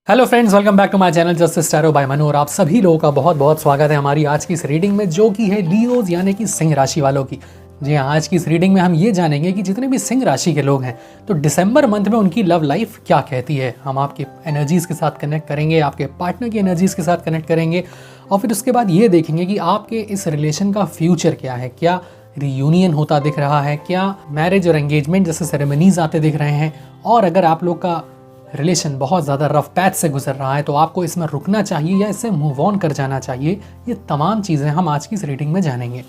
Hello friends, welcome back to my channel Justice Tarot by Manu. और आप सभी लोगों का बहुत बहुत स्वागत है हमारी आज की इस रीडिंग में, जो कि है लियोज यानी कि सिंह राशि वालों की। जी हाँ, आज की इस रीडिंग में हम ये जानेंगे कि जितने भी सिंह राशि के लोग हैं तो दिसंबर मंथ में उनकी लव लाइफ क्या कहती है। हम आपके एनर्जीज़ के साथ कनेक्ट करेंगे, आपके पार्टनर की एनर्जीज़ के साथ कनेक्ट करेंगे और फिर उसके बाद ये देखेंगे कि आपके इस रिलेशन का फ्यूचर क्या है। क्या रियूनियन होता दिख रहा है, क्या मैरिज और एंगेजमेंट जैसे सेरेमनीज आते दिख रहे हैं, और अगर आप लोग का रिलेशन बहुत ज़्यादा रफ पैच से गुजर रहा है तो आपको इसमें रुकना चाहिए या इससे मूव ऑन कर जाना चाहिए। ये तमाम चीज़ें हम आज की इस रीडिंग में जानेंगे।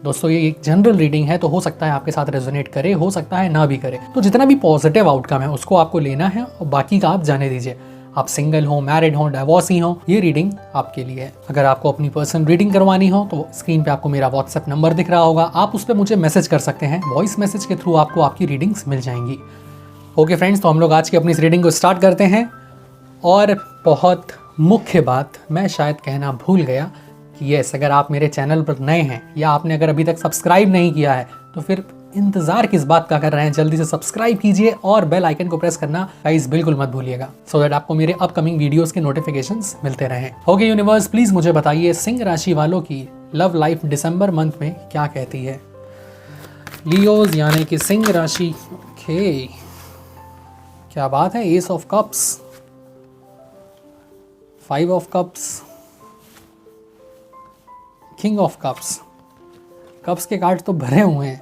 दोस्तों, ये एक जनरल रीडिंग है तो हो सकता है आपके साथ रेजोनेट करे, हो सकता है ना भी करे। तो जितना भी पॉजिटिव आउटकम है उसको आपको लेना है और बाकी का आप जाने दीजिए। आप सिंगल हो, मैरिड हो, डाइवोर्सी हो, ये रीडिंग आपके लिए है। अगर आपको अपनी पर्सनल रीडिंग करवानी हो तो स्क्रीन पे आपको मेरा व्हाट्सएप नंबर दिख रहा होगा, आप उस पर मुझे मैसेज कर सकते हैं। वॉइस मैसेज के थ्रू आपको आपकी रीडिंग्स मिल जाएंगी। ओके फ्रेंड्स, तो हम लोग आज की अपनी इस रीडिंग को स्टार्ट करते हैं। और बहुत मुख्य बात मैं शायद कहना भूल गया कि यस, अगर आप मेरे चैनल पर नए हैं या आपने अगर अभी तक सब्सक्राइब नहीं किया है तो फिर इंतज़ार किस बात का कर रहे हैं, जल्दी से सब्सक्राइब कीजिए और बेल आइकन को प्रेस करना गाइस बिल्कुल मत भूलिएगा, सो दैट आपको मेरे अपकमिंग वीडियोस के नोटिफिकेशंस मिलते रहें। ओके यूनिवर्स, प्लीज़ मुझे बताइए सिंह राशि वालों की लव लाइफ दिसंबर मंथ में क्या कहती है। लियोज यानी कि सिंह राशि। ओके, क्या बात है। S of cups, 5 of cups, king of cups, cups के कार्ड तो भरे हुए हैं,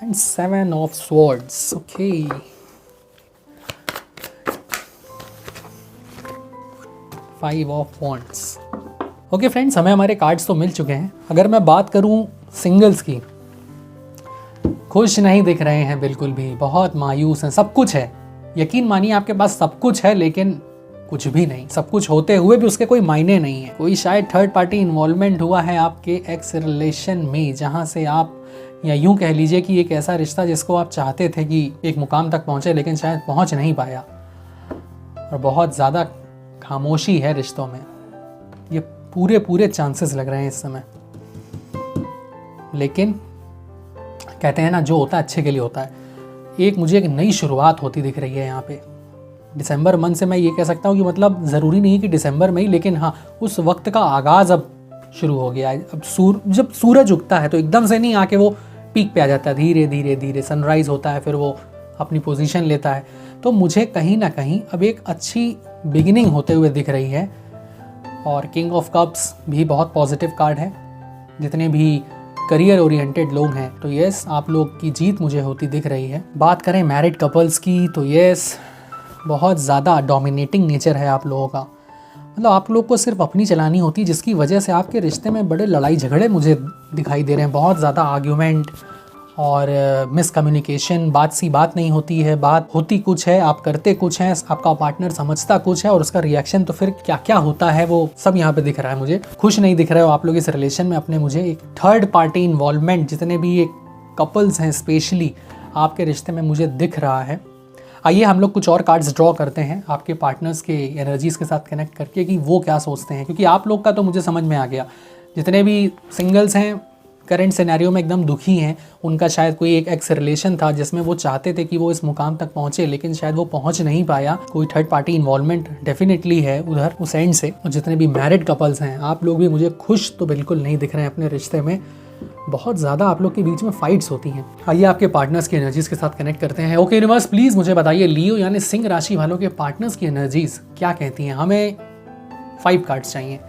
and 7 of swords. Okay, 5 of wands. Okay friends, हमें हमारे कार्ड्स तो मिल चुके हैं। अगर मैं बात करूं सिंगल्स की, खुश नहीं दिख रहे हैं बिल्कुल भी, बहुत मायूस हैं। सब कुछ है, यकीन मानिए आपके पास सब कुछ है, लेकिन कुछ भी नहीं। सब कुछ होते हुए भी उसके कोई मायने नहीं है। कोई शायद थर्ड पार्टी इन्वॉल्वमेंट हुआ है आपके एक्स रिलेशन में, जहां से आप, या यूं कह लीजिए कि एक ऐसा रिश्ता जिसको आप चाहते थे कि एक मुकाम तक पहुंचे लेकिन शायद पहुंच नहीं पाया, और बहुत ज़्यादा खामोशी है रिश्तों में। ये पूरे चांसेस लग रहे हैं इस समय। लेकिन कहते हैं ना, जो होता है अच्छे के लिए होता है। मुझे एक नई शुरुआत होती दिख रही है यहाँ पे दिसंबर मंथ से। मैं ये कह सकता हूँ कि मतलब ज़रूरी नहीं है कि दिसंबर में ही, लेकिन हाँ, उस वक्त का आगाज़ अब शुरू हो गया है। अब जब सूरज उगता है तो एकदम से नहीं आके वो पीक पे आ जाता है, धीरे धीरे धीरे सनराइज़ होता है, फिर वो अपनी पोजीशन लेता है। तो मुझे कहीं ना कहीं अब एक अच्छी बिगिनिंग होते हुए दिख रही है। और किंग ऑफ कप्स भी बहुत पॉजिटिव कार्ड है। जितने भी करियर ओरिएंटेड लोग हैं तो यस, आप लोग की जीत मुझे होती दिख रही है। बात करें मैरिड कपल्स की तो यस, बहुत ज़्यादा डोमिनेटिंग नेचर है आप लोगों का। मतलब आप लोग को सिर्फ अपनी चलानी होती है, जिसकी वजह से आपके रिश्ते में बड़े लड़ाई झगड़े मुझे दिखाई दे रहे हैं। बहुत ज़्यादा आर्ग्यूमेंट और मिसकम्युनिकेशन, बात सी बात नहीं होती है, बात होती कुछ है, आप करते कुछ हैं, आपका पार्टनर समझता कुछ है और उसका रिएक्शन तो फिर क्या क्या होता है वो सब यहाँ पे दिख रहा है मुझे। खुश नहीं दिख रहे हो आप लोग इस रिलेशन में अपने। मुझे एक थर्ड पार्टी इन्वॉल्वमेंट, जितने भी एक कपल्स हैं स्पेशली आपके रिश्ते में, मुझे दिख रहा है। आइए हम लोग कुछ और कार्ड्स ड्रॉ करते हैं आपके पार्टनर्स के एनर्जीज़ के साथ कनेक्ट करके कि वो क्या सोचते हैं, क्योंकि आप लोग का तो मुझे समझ में आ गया। जितने भी सिंगल्स हैं करंट सिनेरियो में एकदम दुखी हैं, उनका शायद कोई एक एक्स रिलेशन था जिसमें वो चाहते थे कि वो इस मुकाम तक पहुंचे, लेकिन शायद वो पहुंच नहीं पाया। कोई थर्ड पार्टी इन्वॉल्वमेंट डेफिनेटली है उधर उस एंड से। और जितने भी मैरिड कपल्स हैं, आप लोग भी मुझे खुश तो बिल्कुल नहीं दिख रहे हैं अपने रिश्ते में। बहुत ज़्यादा आप लोग के बीच में फाइट्स होती हैं। आइए आपके पार्टनर्स की एनर्जीज़ के साथ कनेक्ट करते हैं। ओके यूनिवर्स, प्लीज़ मुझे बताइए लियो यानी सिंह राशि वालों के पार्टनर्स की एनर्जीज़ क्या कहती हैं। हमें 5 कार्ड्स चाहिए।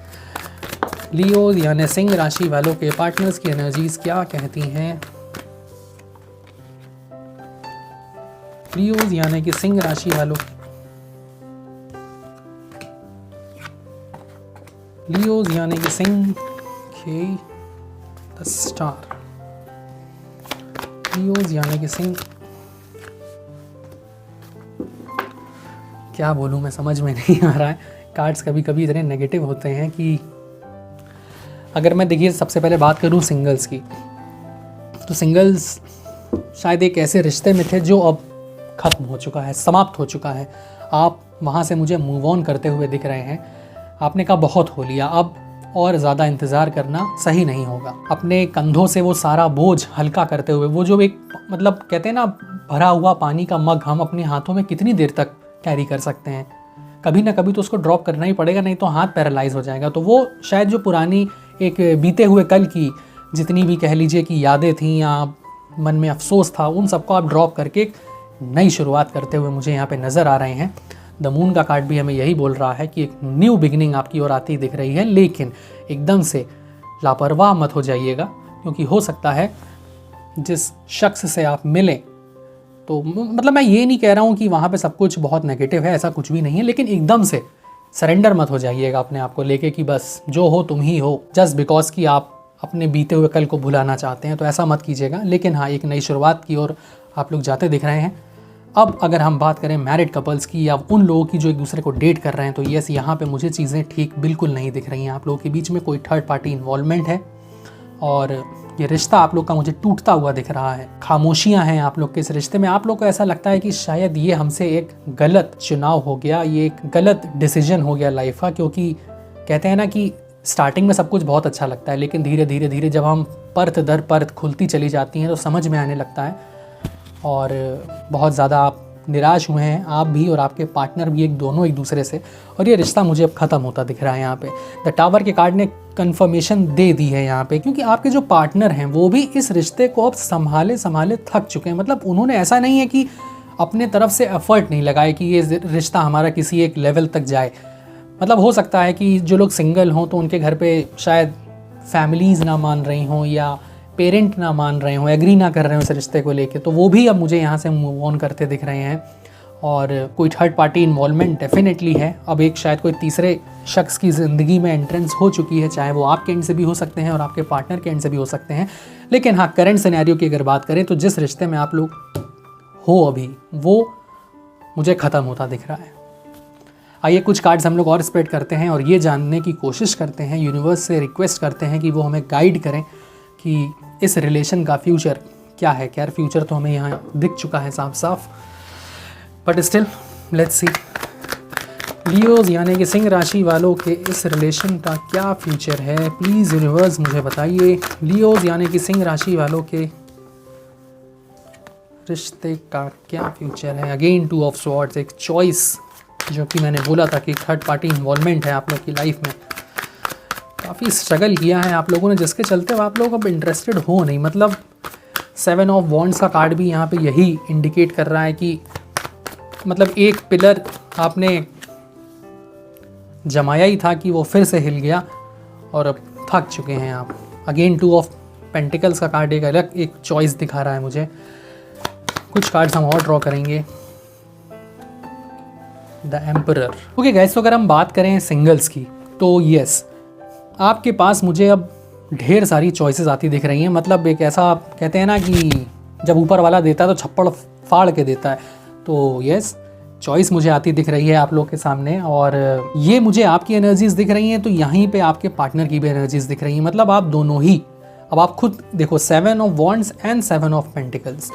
लियो यानी सिंह राशि वालों के पार्टनर्स की एनर्जीज क्या कहती हैं। लियो यानी कि सिंह राशि वालों, लियो यानी कि सिंह के द स्टार, लियो यानी कि सिंह। क्या बोलूं, मैं समझ में नहीं आ रहा है। कार्ड्स कभी कभी इतने नेगेटिव होते हैं कि अगर मैं देखिए सबसे पहले बात करूं सिंगल्स की, तो सिंगल्स शायद एक ऐसे रिश्ते में थे जो अब ख़त्म हो चुका है, समाप्त हो चुका है। आप वहाँ से मुझे मूव ऑन करते हुए दिख रहे हैं। आपने कहा बहुत हो लिया, अब और ज़्यादा इंतज़ार करना सही नहीं होगा। अपने कंधों से वो सारा बोझ हल्का करते हुए, वो जो एक मतलब कहते हैं ना, भरा हुआ पानी का मग हम अपने हाथों में कितनी देर तक कैरी कर सकते हैं। कभी ना कभी तो उसको ड्रॉप करना ही पड़ेगा, नहीं तो हाथ पैरालाइज हो जाएगा। तो वो शायद जो पुरानी एक बीते हुए कल की जितनी भी कह लीजिए कि यादें थी या मन में अफसोस था, उन सबको आप ड्रॉप करके एक नई शुरुआत करते हुए मुझे यहाँ पे नज़र आ रहे हैं। द मून का कार्ड भी हमें यही बोल रहा है कि एक न्यू बिगिनिंग आपकी ओर आती दिख रही है, लेकिन एकदम से लापरवाह मत हो जाइएगा, क्योंकि हो सकता है जिस शख्स से आप मिलें, तो मतलब मैं ये नहीं कह रहा हूँ कि वहाँ पे सब कुछ बहुत नेगेटिव है, ऐसा कुछ भी नहीं है, लेकिन एकदम से सरेंडर मत हो जाइएगा अपने आप को लेके कि बस जो हो तुम ही हो, जस्ट बिकॉज कि आप अपने बीते हुए कल को भुलाना चाहते हैं, तो ऐसा मत कीजिएगा। लेकिन हाँ, एक नई शुरुआत की ओर आप लोग जाते दिख रहे हैं। अब अगर हम बात करें मैरिड कपल्स की या उन लोगों की जो एक दूसरे को डेट कर रहे हैं, तो यस, यहाँ पे मुझे चीज़ें ठीक बिल्कुल नहीं दिख रही हैं। आप लोगों के बीच में कोई थर्ड पार्टी इन्वॉल्वमेंट है और ये रिश्ता आप लोग का मुझे टूटता हुआ दिख रहा है। खामोशियाँ हैं आप लोग के इस रिश्ते में। आप लोग को ऐसा लगता है कि शायद ये हमसे एक गलत चुनाव हो गया, ये एक गलत डिसीजन हो गया लाइफ का, क्योंकि कहते हैं ना कि स्टार्टिंग में सब कुछ बहुत अच्छा लगता है, लेकिन धीरे धीरे धीरे जब हम परत दर परत खुलती चली जाती हैं तो समझ में आने लगता है और बहुत ज़्यादा आप निराश हुए हैं, आप भी और आपके पार्टनर भी, दोनों एक दूसरे से, और ये रिश्ता मुझे अब ख़त्म होता दिख रहा है। यहाँ पे द टावर के कार्ड ने कंफर्मेशन दे दी है यहाँ पे, क्योंकि आपके जो पार्टनर हैं वो भी इस रिश्ते को अब संभाले संभाले थक चुके हैं। मतलब उन्होंने ऐसा नहीं है कि अपने तरफ से एफर्ट नहीं लगाए कि ये रिश्ता हमारा किसी एक लेवल तक जाए। मतलब हो सकता है कि जो लोग सिंगल हों तो उनके घर पे शायद फैमिलीज़ ना मान रही हों या पेरेंट ना मान रहे हों, एग्री ना कर रहे हों इस रिश्ते को लेके, तो वो भी अब मुझे यहाँ से मूव ऑन करते दिख रहे हैं। और कोई थर्ड पार्टी इन्वॉल्वमेंट डेफिनेटली है। अब एक शायद कोई तीसरे शख्स की ज़िंदगी में एंट्रेंस हो चुकी है, चाहे वो आपके एंड से भी हो सकते हैं और आपके पार्टनर के एंड से भी हो सकते हैं। लेकिन हाँ, करंट सिनेरियो की अगर बात करें तो जिस रिश्ते में आप लोग हो अभी, वो मुझे ख़त्म होता दिख रहा है। आइए कुछ कार्ड्स हम लोग और स्प्रेड करते हैं और ये जानने की कोशिश करते हैं, यूनिवर्स से रिक्वेस्ट करते हैं कि वो हमें गाइड करें कि इस रिलेशन का फ्यूचर क्या है। खैर, फ्यूचर तो हमें यहाँ दिख चुका है साफ साफ, but still let's see. Leos यानी कि सिंह राशि वालों के इस रिलेशन का क्या फ्यूचर है, प्लीज़ यूनिवर्स मुझे बताइए। लियोज यानी कि सिंह राशि वालों के रिश्ते का क्या फ्यूचर है। अगेन 2 ऑफ स्वॉर्ड्स, एक चॉइस जो कि मैंने बोला था कि थर्ड पार्टी इन्वॉल्वमेंट है आप लोग की लाइफ में। काफ़ी स्ट्रगल किया है आप लोगों ने, जिसके चलते आप लोग अब इंटरेस्टेड हो नहीं। मतलब 7 ऑफ वॉन्ड्स का कार्ड भी यहाँ पे यही इंडिकेट कर रहा है कि मतलब एक पिलर आपने जमाया ही था कि वो फिर से हिल गया और अब थक चुके हैं आप। अगेन 2 ऑफ पेंटिकल्स का कार्ड एक अलग एक चॉइस दिखा रहा है मुझे। कुछ कार्ड्स हम और ड्रॉ करेंगे। The emperor. ओके गाइस, तो अगर हम बात करें सिंगल्स की तो यस, आपके पास मुझे अब ढेर सारी चॉइसेस आती दिख रही हैं। मतलब एक ऐसा कहते हैं ना कि जब ऊपर वाला देता है तो छप्पड़ फाड़ के देता है, तो यस, चॉइस मुझे आती दिख रही है आप लोग के सामने। और ये मुझे आपकी एनर्जीज दिख रही हैं, तो यहीं पे आपके पार्टनर की भी एनर्जीज दिख रही हैं। मतलब आप दोनों ही, अब आप खुद देखो 7 of wands and 7 of pentacles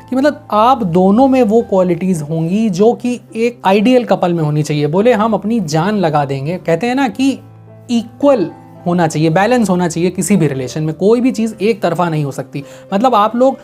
कि मतलब आप दोनों में वो क्वालिटीज़ होंगी जो कि एक आइडियल कपल में होनी चाहिए। बोले हम अपनी जान लगा देंगे, कहते हैं ना कि इक्वल होना चाहिए, बैलेंस होना चाहिए किसी भी रिलेशन में। कोई भी चीज़ एक तरफा नहीं हो सकती। मतलब आप लोग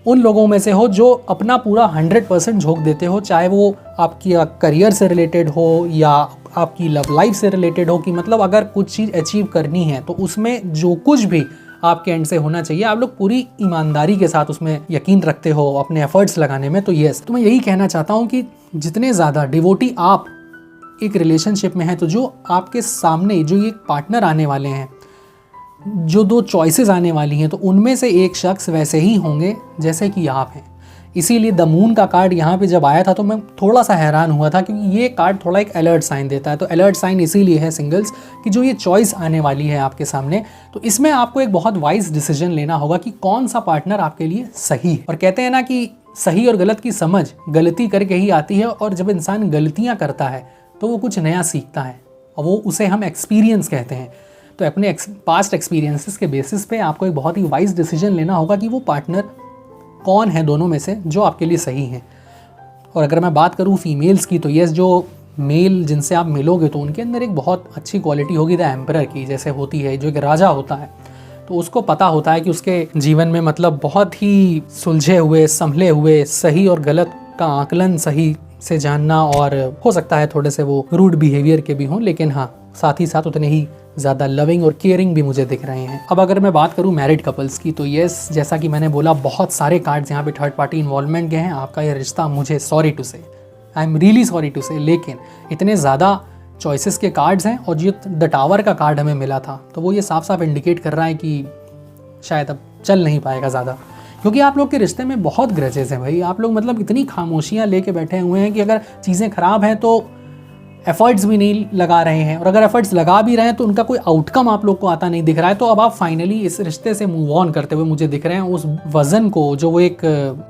उन लोगों में से हो जो अपना पूरा 100% झोंक देते हो, चाहे वो आपकी करियर से रिलेटेड हो या आपकी लव लाइफ से रिलेटेड हो, कि मतलब अगर कुछ चीज़ अचीव करनी है तो उसमें जो कुछ भी आपके एंड से होना चाहिए, आप लोग पूरी ईमानदारी के साथ उसमें यकीन रखते हो अपने एफर्ट्स लगाने में। तो यस, तो मैं यही कहना चाहता हूँ कि जितने ज़्यादा डिवोटी आप एक रिलेशनशिप में है, तो जो आपके सामने जो ये पार्टनर आने वाले हैं, जो 2 चॉइसेस आने वाली हैं, तो उनमें से एक शख्स वैसे ही होंगे जैसे कि आप हैं। इसीलिए द मून का कार्ड यहाँ पे जब आया था तो मैं थोड़ा सा हैरान हुआ था, क्योंकि ये कार्ड थोड़ा एक अलर्ट साइन देता है। तो अलर्ट साइन इसीलिए है सिंगल्स कि जो ये चॉइस आने वाली है आपके सामने, तो इसमें आपको एक बहुत वाइज डिसीजन लेना होगा कि कौन सा पार्टनर आपके लिए सही है। और कहते हैं ना कि सही और गलत की समझ गलती करके ही आती है, और जब इंसान गलतियाँ करता है तो वो कुछ नया सीखता है, और वो उसे हम एक्सपीरियंस कहते हैं। तो अपने पास्ट एक्सपीरियंसेस के बेसिस पे आपको एक बहुत ही वाइज डिसीजन लेना होगा कि वो पार्टनर कौन है दोनों में से जो आपके लिए सही है। और अगर मैं बात करूँ फीमेल्स की, तो यस, जो मेल जिनसे आप मिलोगे तो उनके अंदर एक बहुत अच्छी क्वालिटी होगी द एम्परर की, जैसे होती है जो एक राजा होता है, तो उसको पता होता है कि उसके जीवन में मतलब बहुत ही सुलझे हुए, संभले हुए, सही और गलत का आकलन सही से जानना, और हो सकता है थोड़े से वो रूड बिहेवियर के भी हों, लेकिन हाँ साथ ही साथ उतने ही ज़्यादा लविंग और केयरिंग भी मुझे दिख रहे हैं। अब अगर मैं बात करूँ मैरिड कपल्स की, तो यस, जैसा कि मैंने बोला, बहुत सारे कार्ड्स यहाँ पे थर्ड पार्टी इन्वॉल्वमेंट के हैं। आपका ये रिश्ता, मुझे sorry to say, I am really sorry to say, लेकिन इतने ज़्यादा चॉइसेस के कार्ड्स हैं और जो द टावर का कार्ड हमें मिला था, तो वो ये साफ साफ इंडिकेट कर रहा है कि शायद अब चल नहीं पाएगा ज़्यादा, क्योंकि आप लोग के रिश्ते में बहुत ग्रजेस हैं भाई। आप लोग मतलब इतनी खामोशियाँ लेके बैठे हुए हैं कि अगर चीज़ें ख़राब हैं तो एफर्ट्स भी नहीं लगा रहे हैं, और अगर एफर्ट्स लगा भी रहे हैं तो उनका कोई आउटकम आप लोग को आता नहीं दिख रहा है। तो अब आप फाइनली इस रिश्ते से मूव ऑन करते हुए मुझे दिख रहे हैं, उस वजन को, जो वो एक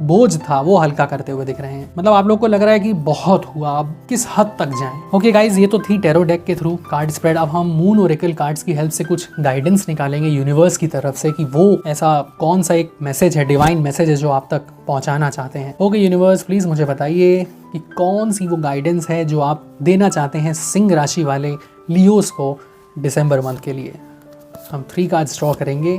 बोझ था, वो हल्का करते हुए दिख रहे हैं। मतलब आप लोग को लग रहा है कि बहुत हुआ, अब किस हद तक जाएं। ओके गाइज, ये तो थी टैरो डेक के थ्रू कार्ड स्प्रेड। अब हम मून ओरेकल कार्ड्स की हेल्प से कुछ गाइडेंस निकालेंगे यूनिवर्स की तरफ से कि वो ऐसा कौन सा एक मैसेज है, डिवाइन मैसेज है, जो आप तक पहुंचाना चाहते हैं। ओके यूनिवर्स, प्लीज़ मुझे बताइए कि कौन सी वो गाइडेंस है जो आप देना चाहते हैं सिंह राशि वाले लियोस को दिसंबर मंथ के लिए। हम 3 कार्ड्स ड्रॉ करेंगे।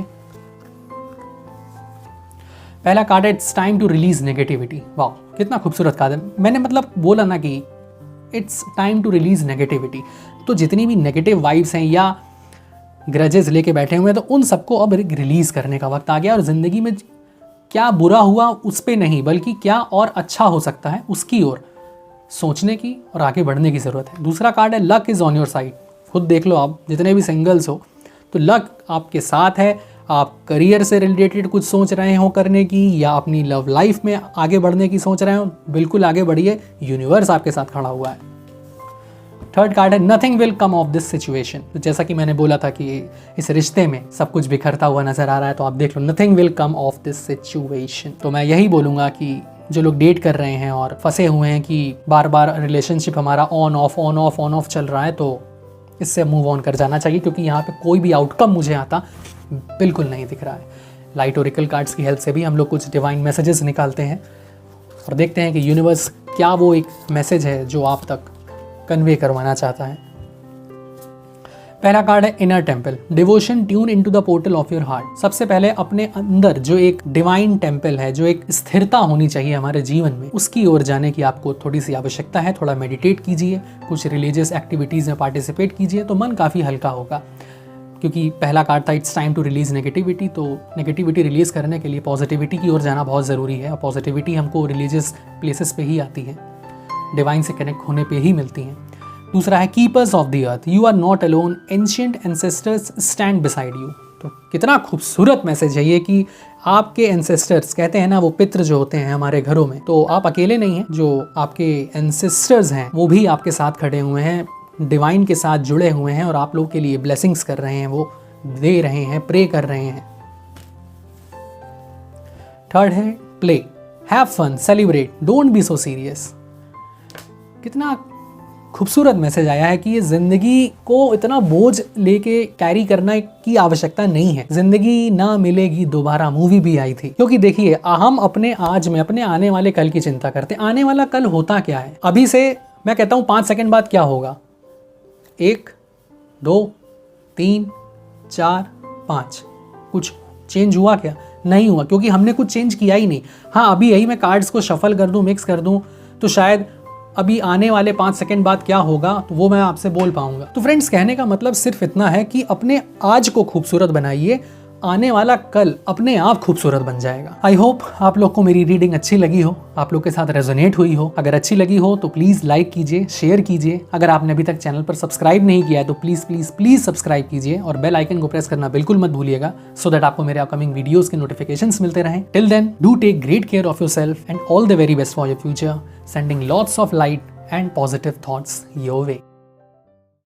पहला कार्ड है, it's time to release negativity. वाह, कितना खूबसूरत कार्ड है। मैंने मतलब बोला ना कि it's time to release negativity, तो जितनी भी नेगेटिव वाइब्स हैं या ग्रजेस लेके बैठे हुए हैं, तो उन सबको अब रिलीज करने का वक्त आ गया, और ज़िंदगी में क्या बुरा हुआ उस पे नहीं, बल्कि क्या और अच्छा हो सकता है उसकी ओर सोचने की और आगे बढ़ने की ज़रूरत है। दूसरा कार्ड है, luck is on your side. खुद देख लो आप, जितने भी सिंगल्स हो, तो लक आपके साथ है। आप करियर से रिलेटेड कुछ सोच रहे हो करने की, या अपनी लव लाइफ में आगे बढ़ने की सोच रहे हो, बिल्कुल आगे बढ़िए, यूनिवर्स आपके साथ खड़ा हुआ है। थर्ड कार्ड है, nothing will come of this situation. तो जैसा कि मैंने बोला था कि इस रिश्ते में सब कुछ बिखरता हुआ नजर आ रहा है, तो आप देख लो, nothing will come of this situation. तो मैं यही बोलूँगा कि जो लोग डेट कर रहे हैं और फंसे हुए हैं कि बार बार रिलेशनशिप हमारा ऑन ऑफ चल रहा है, तो इससे मूव ऑन कर जाना चाहिए, क्योंकि यहाँ पे कोई भी आउटकम मुझे आता बिल्कुल नहीं दिख रहा है। लाइट ओरेकल कार्ड्स की हेल्प से भी हम लोग कुछ डिवाइन मैसेजेस निकालते हैं और देखते हैं कि यूनिवर्स क्या वो एक मैसेज है जो आप तक कन्वे करवाना चाहता है। पहला कार्ड है, inner temple. Devotion tune into the portal of your heart. सबसे पहले अपने अंदर जो एक डिवाइन टेम्पल है, जो एक स्थिरता होनी चाहिए हमारे जीवन में, उसकी ओर जाने की आपको थोड़ी सी आवश्यकता है। थोड़ा मेडिटेट कीजिए, कुछ रिलीजियस एक्टिविटीज़ में पार्टिसिपेट कीजिए, तो मन काफ़ी हल्का होगा। क्योंकि पहला कार्ड था, it's time to release negativity, तो नेगेटिविटी रिलीज़ करने के लिए पॉजिटिविटी की ओर जाना बहुत ज़रूरी है। और पॉजिटिविटी हमको रिलीजियस प्लेसेस पे ही आती है, डिवाइन से कनेक्ट होने पे ही मिलती हैं। दूसरा है, keepers of the earth, you are not alone, ancient ancestors stand beside you. तो कितना खूबसूरत मैसेज है ये कि आपके एंसेस्टर्स, कहते हैं ना वो पितृ जो होते हैं हमारे घरों में, तो आप अकेले नहीं हैं। जो आपके एंसेस्टर्स हैं वो भी आपके साथ खड़े हुए हैं, डिवाइन के साथ जुड़े हुए हैं, और आप लोग के लिए ब्लेसिंग्स कर रहे हैं, वो दे रहे हैं, प्रे कर रहे हैं। थर्ड है, play, have fun, celebrate, don't be so serious. कितना खूबसूरत मैसेज आया है कि ये ज़िंदगी को इतना बोझ लेके कैरी करने की आवश्यकता नहीं है। ज़िंदगी ना मिलेगी दोबारा मूवी भी आई थी, क्योंकि देखिए हम अपने आज में अपने आने वाले कल की चिंता करते हैं। आने वाला कल होता क्या है, अभी से मैं कहता हूँ 5 सेकंड बाद क्या होगा, 1 2 3 4 5, कुछ चेंज हुआ क्या? नहीं हुआ, क्योंकि हमने कुछ चेंज किया ही नहीं। हाँ, अभी यही मैं कार्ड्स को शफल कर दूं, मिक्स कर दूं, तो शायद अभी आने वाले 5 सेकंड बाद क्या होगा तो वो मैं आपसे बोल पाऊंगा। तो फ्रेंड्स, कहने का मतलब सिर्फ इतना है कि अपने आज को खूबसूरत बनाइए, आने वाला कल अपने आप खूबसूरत बन जाएगा। आई होप आप लोग को मेरी रीडिंग अच्छी लगी हो, आप लोग के साथ रेजोनेट हुई हो। अगर अच्छी लगी हो तो प्लीज़ लाइक कीजिए, शेयर कीजिए। अगर आपने अभी तक चैनल पर सब्सक्राइब नहीं किया है तो प्लीज़ प्लीज़ प्लीज़ सब्सक्राइब कीजिए, और बेल आइकन को प्रेस करना बिल्कुल मत भूलिएगा, सो दैट आपको मेरे अपकमिंग वीडियोज़ के नोटिफिकेशंस मिलते रहें। Till then, do take great care of yourself and all the very best for your future, sending lots of light and positive thoughts your way.